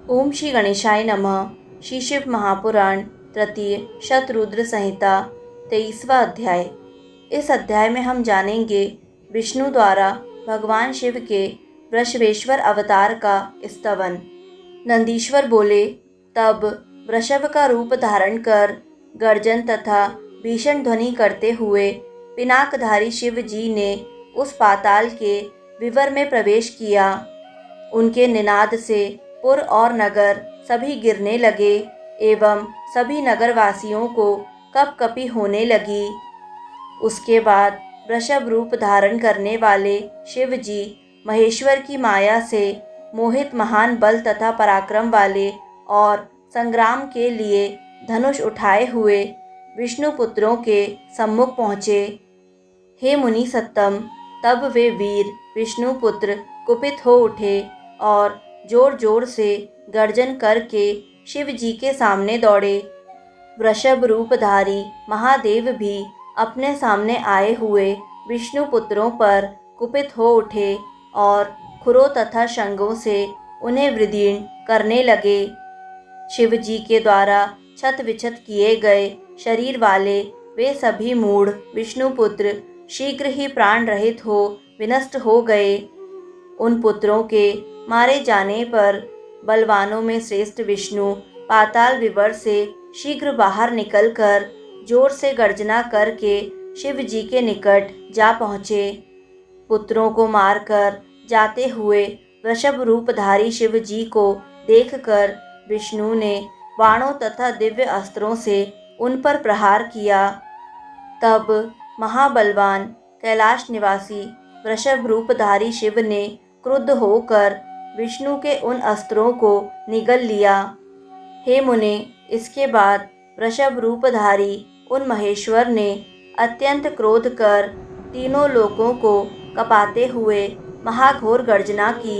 ओम श्री गणेशाय नमः। श्री शिव महापुराण तृतीय शतरुद्र संहिता 23वां अध्याय। इस अध्याय में हम जानेंगे विष्णु द्वारा भगवान शिव के वृषभेश्वर अवतार का स्तवन। नंदीश्वर बोले, तब वृषभ का रूप धारण कर गर्जन तथा भीषण ध्वनि करते हुए पिनाकधारी शिव जी ने उस पाताल के विवर में प्रवेश किया। उनके निनाद से पुर और नगर सभी गिरने लगे एवं सभी नगरवासियों को कपकपी होने लगी। उसके बाद वृषभ रूप धारण करने वाले शिव जी महेश्वर की माया से मोहित महान बल तथा पराक्रम वाले और संग्राम के लिए धनुष उठाए हुए विष्णु पुत्रों के सम्मुख पहुँचे। हे मुनि सत्तम, तब वे वीर विष्णु पुत्र कुपित हो उठे और जोर जोर से गर्जन करके शिव जी के सामने दौड़े। वृषभ रूपधारी महादेव भी अपने सामने आए हुए विष्णु पुत्रों पर कुपित हो उठे और खुरों तथा शंगों से उन्हें वृदीर्ण करने लगे। शिव जी के द्वारा छत विछत किए गए शरीर वाले वे सभी मूढ़ विष्णुपुत्र शीघ्र ही प्राण रहित हो विनष्ट हो गए। उन पुत्रों के मारे जाने पर बलवानों में श्रेष्ठ विष्णु पाताल विवर से शीघ्र बाहर निकलकर जोर से गर्जना करके शिव जी के निकट जा पहुँचे। पुत्रों को मारकर जाते हुए वृषभ रूपधारी शिव जी को देखकर विष्णु ने बाणों तथा दिव्य अस्त्रों से उन पर प्रहार किया। तब महाबलवान कैलाश निवासी वृषभ रूपधारी शिव ने क्रुद्ध होकर विष्णु के उन अस्त्रों को निगल लिया। हे मुने, इसके बाद वृषभ रूपधारी उन महेश्वर ने अत्यंत क्रोध कर तीनों लोकों को कपाते हुए महाघोर गर्जना की।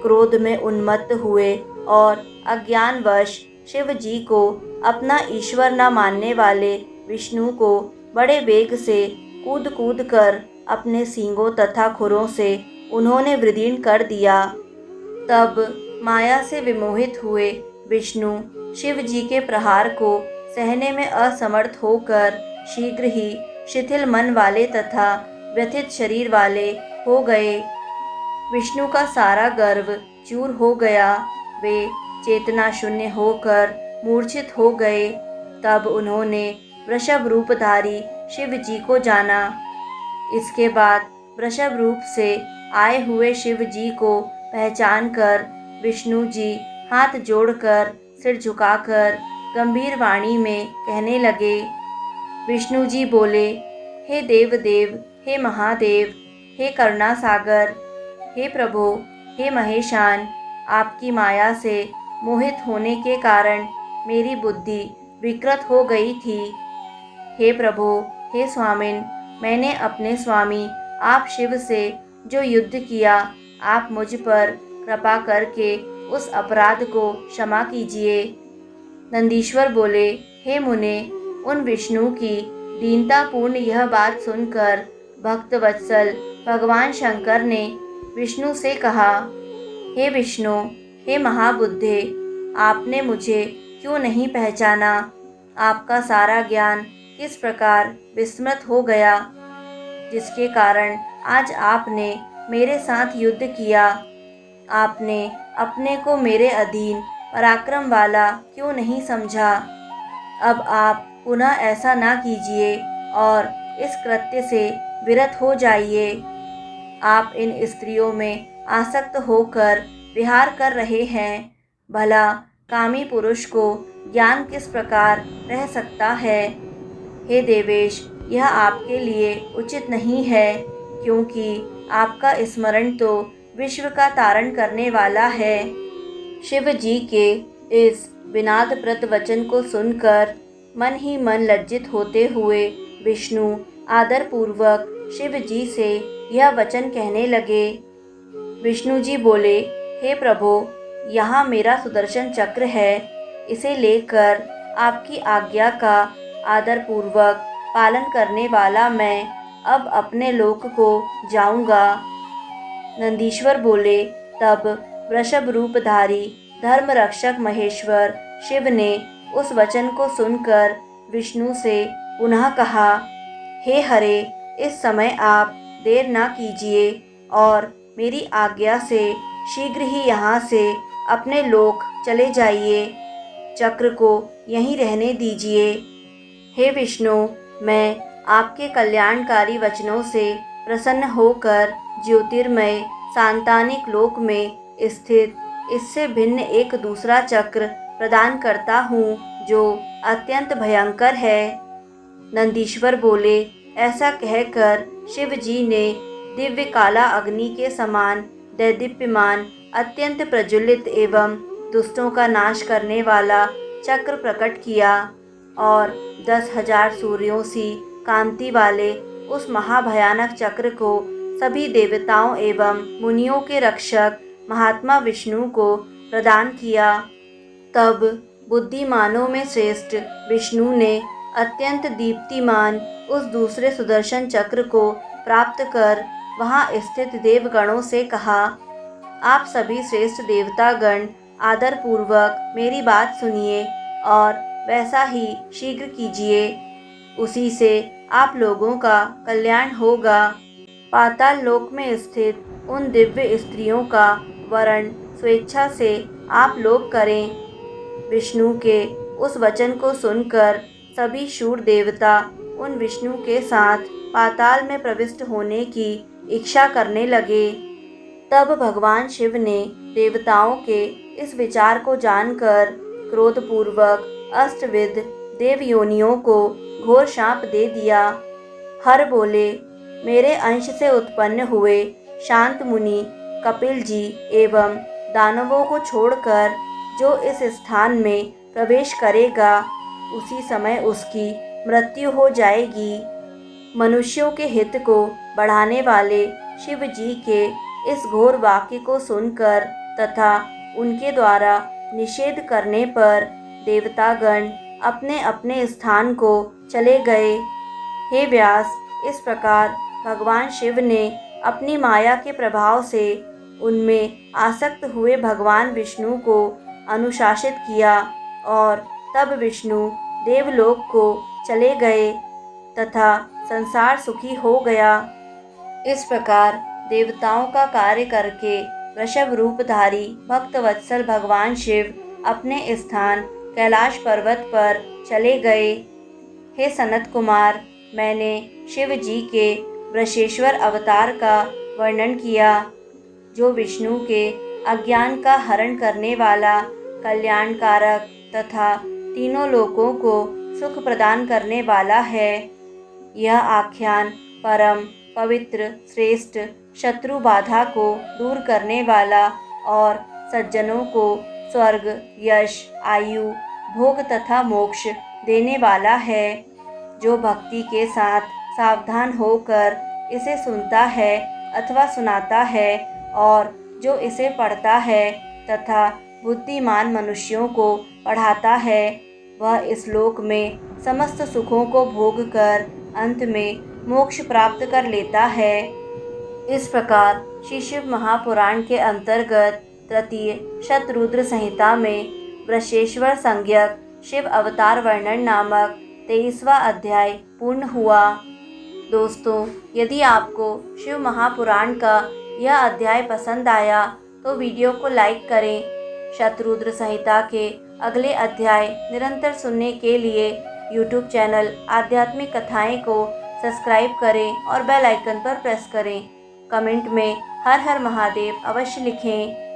क्रोध में उन्मत्त हुए और अज्ञानवश शिव जी को अपना ईश्वर न मानने वाले विष्णु को बड़े वेग से कूद कूद कर अपने सींगों तथा खुरों से उन्होंने वृदीर्ण कर दिया। तब माया से विमोहित हुए विष्णु शिव जी के प्रहार को सहने में असमर्थ होकर शीघ्र ही शिथिल मन वाले तथा व्यथित शरीर वाले हो गए। विष्णु का सारा गर्व चूर हो गया। वे चेतना शून्य होकर मूर्छित हो गए। तब उन्होंने वृषभ रूपधारी शिव जी को जाना। इसके बाद वृषभ रूप से आए हुए शिव जी को पहचान कर विष्णु जी हाथ जोड़कर सिर झुकाकर गंभीर वाणी में कहने लगे। विष्णु जी बोले, हे देव, हे महादेव, हे करुणा सागर, हे प्रभो, हे महेशान, आपकी माया से मोहित होने के कारण मेरी बुद्धि विकृत हो गई थी। हे प्रभो, हे स्वामिन, मैंने अपने स्वामी आप शिव से जो युद्ध किया, आप मुझ पर कृपा करके उस अपराध को क्षमा कीजिए। नंदीश्वर बोले, हे मुने, उन विष्णु की दीनतापूर्ण यह बात सुनकर भक्तवत्सल भगवान शंकर ने विष्णु से कहा, हे विष्णु, हे महाबुद्धे, आपने मुझे क्यों नहीं पहचाना? आपका सारा ज्ञान किस प्रकार विस्मृत हो गया, जिसके कारण आज आपने मेरे साथ युद्ध किया? आपने अपने को मेरे अधीन पराक्रम वाला क्यों नहीं समझा? अब आप पुनः ऐसा ना कीजिए और इस कृत्य से विरत हो जाइए। आप इन स्त्रियों में आसक्त होकर विहार कर रहे हैं। भला कामी पुरुष को ज्ञान किस प्रकार रह सकता है? हे देवेश, यह आपके लिए उचित नहीं है, क्योंकि आपका स्मरण तो विश्व का तारण करने वाला है। शिव जी के इस विनादप्रद वचन को सुनकर मन ही मन लज्जित होते हुए विष्णु आदरपूर्वक शिव जी से यह वचन कहने लगे। विष्णु जी बोले, हे प्रभो, यहाँ मेरा सुदर्शन चक्र है। इसे लेकर आपकी आज्ञा का आदरपूर्वक पालन करने वाला मैं अब अपने लोक को जाऊंगा। नंदीश्वर बोले, तब वृषभ रूपधारी धर्म रक्षक महेश्वर शिव ने उस वचन को सुनकर विष्णु से पुनः कहा, हे हरे, इस समय आप देर ना कीजिए और मेरी आज्ञा से शीघ्र ही यहाँ से अपने लोक चले जाइए। चक्र को यहीं रहने दीजिए। हे विष्णु, मैं आपके कल्याणकारी वचनों से प्रसन्न होकर ज्योतिर्मय सांतानिक लोक में स्थित इससे भिन्न एक दूसरा चक्र प्रदान करता हूँ जो अत्यंत भयंकर है। नंदीश्वर बोले। ऐसा कहकर शिव जी ने दिव्य काला अग्नि के समान दैदीप्यमान अत्यंत प्रज्वलित एवं दुष्टों का नाश करने वाला चक्र प्रकट किया और 10,000 सूर्यों सी कांति वाले उस महाभयानक चक्र को सभी देवताओं एवं मुनियों के रक्षक महात्मा विष्णु को प्रदान किया। तब बुद्धिमानों में श्रेष्ठ विष्णु ने अत्यंत दीप्तिमान उस दूसरे सुदर्शन चक्र को प्राप्त कर वहां स्थित देवगणों से कहा, आप सभी श्रेष्ठ देवतागण आदरपूर्वक मेरी बात सुनिए और वैसा ही शीघ्र कीजिए। उसी से आप लोगों का कल्याण होगा। पाताल लोक में स्थित उन दिव्य स्त्रियों का वरण स्वेच्छा से आप लोग करें। विष्णु के उस वचन को सुनकर सभी शूर देवता उन विष्णु के साथ पाताल में प्रविष्ट होने की इच्छा करने लगे। तब भगवान शिव ने देवताओं के इस विचार को जानकर क्रोधपूर्वक अष्टविध देवयोनियों को घोर शाप दे दिया। हर बोले, मेरे अंश से उत्पन्न हुए शांत मुनि कपिल जी एवं दानवों को छोड़कर जो इस स्थान में प्रवेश करेगा उसी समय उसकी मृत्यु हो जाएगी। मनुष्यों के हित को बढ़ाने वाले शिव जी के इस घोर वाक्य को सुनकर तथा उनके द्वारा निषेध करने पर देवतागण अपने अपने स्थान को चले गए। हे व्यास, इस प्रकार भगवान शिव ने अपनी माया के प्रभाव से उनमें आसक्त हुए भगवान विष्णु को अनुशासित किया और तब विष्णु देवलोक को चले गए तथा संसार सुखी हो गया। इस प्रकार देवताओं का कार्य करके वृषभ रूपधारी भक्तवत्सल भगवान शिव अपने स्थान कैलाश पर्वत पर चले गए। हे सनत कुमार, मैंने शिव जी के वृषेश्वर अवतार का वर्णन किया जो विष्णु के अज्ञान का हरण करने वाला कल्याणकारक तथा तीनों लोकों को सुख प्रदान करने वाला है। यह आख्यान परम पवित्र श्रेष्ठ शत्रु बाधा को दूर करने वाला और सज्जनों को स्वर्ग यश आयु भोग तथा मोक्ष देने वाला है। जो भक्ति के साथ सावधान होकर इसे सुनता है अथवा सुनाता है और जो इसे पढ़ता है तथा बुद्धिमान मनुष्यों को पढ़ाता है वह इस लोक में समस्त सुखों को भोग कर अंत में मोक्ष प्राप्त कर लेता है। इस प्रकार श्री शिव महापुराण के अंतर्गत तृतीय शतरुद्र संहिता में वृषेश्वर संज्ञक शिव अवतार वर्णन नामक 23वां अध्याय पूर्ण हुआ। दोस्तों, यदि आपको शिव महापुराण का यह अध्याय पसंद आया तो वीडियो को लाइक करें। शतरुद्र संहिता के अगले अध्याय निरंतर सुनने के लिए YouTube चैनल आध्यात्मिक कथाएं को सब्सक्राइब करें और बेल आइकन पर प्रेस करें। कमेंट में हर हर महादेव अवश्य लिखें।